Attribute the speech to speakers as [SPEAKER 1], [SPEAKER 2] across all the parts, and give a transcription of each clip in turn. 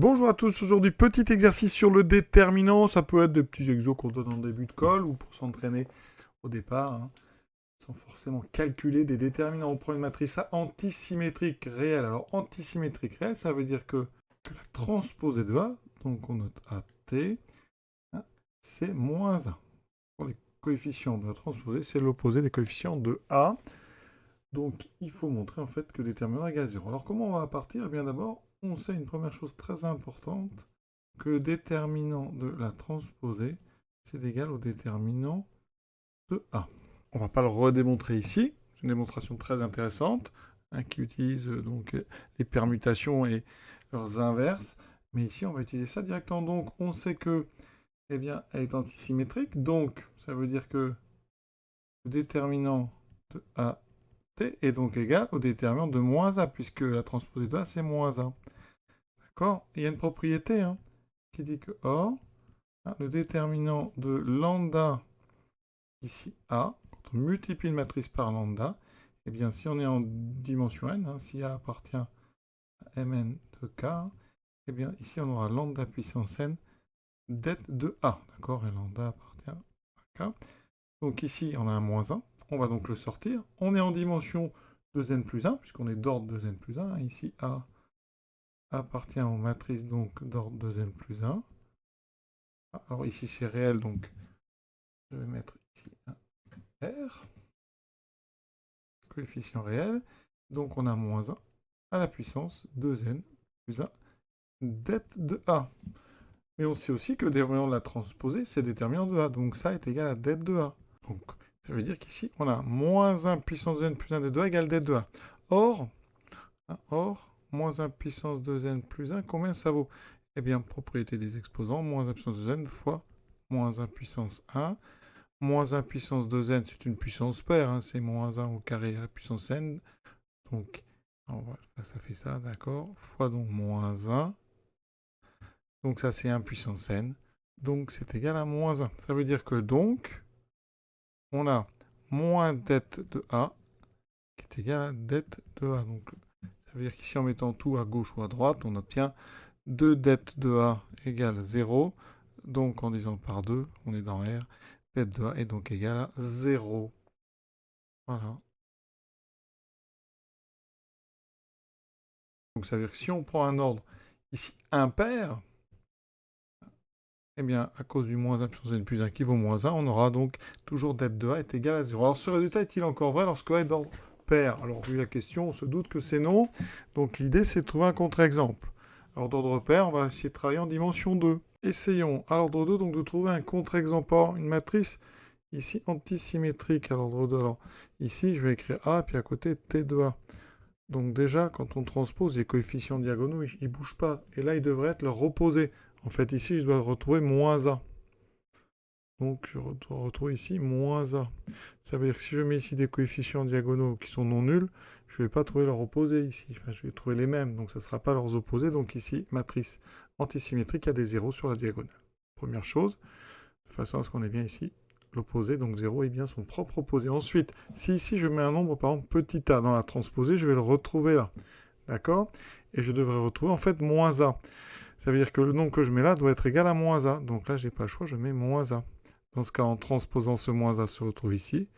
[SPEAKER 1] Bonjour à tous, aujourd'hui petit exercice sur le déterminant, ça peut être des petits exos qu'on donne en début de colle ou pour s'entraîner au départ, sans forcément calculer des déterminants. On prend une matrice antisymétrique réelle. Alors antisymétrique réelle, ça veut dire que la transposée de A, donc on note AT, c'est moins 1. Pour les coefficients de la transposée, c'est l'opposé des coefficients de A. Donc il faut montrer en fait que le déterminant égale 0. Alors comment on va partir? Eh bien d'abord, on sait une première chose très importante, que le déterminant de la transposée, c'est égal au déterminant de A. On ne va pas le redémontrer ici, c'est une démonstration très intéressante, qui utilise donc les permutations et leurs inverses, mais ici on va utiliser ça directement. Donc on sait que, eh bien, elle est antisymétrique, donc ça veut dire que le déterminant de A est donc égal au déterminant de moins A, puisque la transposée de A, c'est moins 1. D'accord? Il y a une propriété qui dit que, or, le déterminant de lambda, ici A, quand on multiplie une matrice par lambda, eh bien, si on est en dimension n, si A appartient à Mn de K, eh bien, ici, on aura lambda puissance n det de A. D'accord? Et lambda appartient à K. Donc ici, on a un moins 1. On va donc le sortir. On est en dimension 2n plus 1, puisqu'on est d'ordre 2n plus 1. Ici, A appartient aux matrices donc d'ordre 2n plus 1. Alors ici, c'est réel, donc je vais mettre ici un R, coefficient réel. Donc on a moins 1 à la puissance 2n plus 1 det de A. Mais on sait aussi que le déterminant de la transposée, c'est le déterminant de A. Donc ça est égal à det de A. Donc ça veut dire qu'ici, on a moins 1 puissance 2n plus 1 det de A égale det de A. Or, moins 1 puissance 2n plus 1, combien ça vaut? Eh bien, propriété des exposants, moins 1 puissance 2n fois moins 1 puissance 1. Moins 1 puissance 2n, c'est une puissance paire, c'est moins 1 au carré à la puissance n. Donc, ça fait ça, d'accord. Fois donc moins 1. Donc ça, c'est 1 puissance n. Donc, c'est égal à moins 1. Ça veut dire que donc, on a moins det de A qui est égal à det de A. Donc, ça veut dire qu'ici, en mettant tout à gauche ou à droite, on obtient 2 det de A égale 0. Donc, en disant par 2, on est dans R. Det de A est donc égal à 0. Voilà. Donc ça veut dire que si on prend un ordre ici impair, eh bien, à cause du moins 1 puissance n plus 1 qui vaut moins 1, on aura donc toujours det de A est égal à 0. Alors ce résultat est-il encore vrai lorsque A est d'ordre pair? Alors vu la question, on se doute que c'est non. Donc l'idée, c'est de trouver un contre-exemple. Alors d'ordre pair, on va essayer de travailler en dimension 2. Essayons à l'ordre 2 donc de trouver un contre-exemple. Or, une matrice ici antisymétrique à l'ordre 2. Alors ici, je vais écrire A, puis à côté T de A. Donc déjà, quand on transpose, les coefficients diagonaux, ils ne bougent pas. Et là, ils devraient être leur opposé. En fait, ici, je dois retrouver moins A. Donc, je dois retrouver ici moins A. Ça veut dire que si je mets ici des coefficients diagonaux qui sont non nuls, je ne vais pas trouver leur opposé ici. Enfin, je vais trouver les mêmes, donc ça ne sera pas leurs opposés. Donc ici, matrice antisymétrique, il y a des zéros sur la diagonale. Première chose, de façon à ce qu'on ait bien ici l'opposé, donc 0 est bien son propre opposé. Ensuite, si ici je mets un nombre, par exemple petit a dans la transposée, je vais le retrouver là. D'accord? Et je devrais retrouver en fait moins a. Ça veut dire que le nombre que je mets là doit être égal à moins a. Donc là, j'ai pas le choix, je mets moins a. Dans ce cas, en transposant ce moins a se retrouve ici,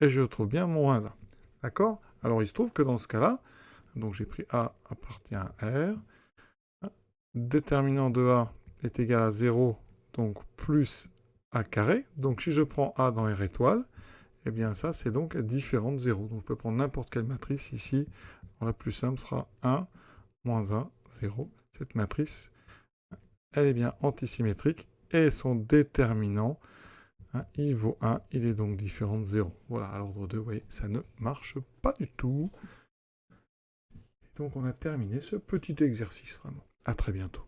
[SPEAKER 1] et je retrouve bien moins a. D'accord? Alors il se trouve que dans ce cas-là, donc j'ai pris a appartient à R, déterminant de a est égal à 0, donc plus a carré. Donc si je prends A dans R étoile, eh bien ça c'est donc différent de 0. Donc je peux prendre n'importe quelle matrice ici. Alors, la plus simple sera 1, moins 1, 0. Cette matrice, elle est bien antisymétrique et son déterminant, il vaut 1, il est donc différent de 0. Voilà, à l'ordre 2, vous voyez, ça ne marche pas du tout. Et donc on a terminé ce petit exercice vraiment. À très bientôt.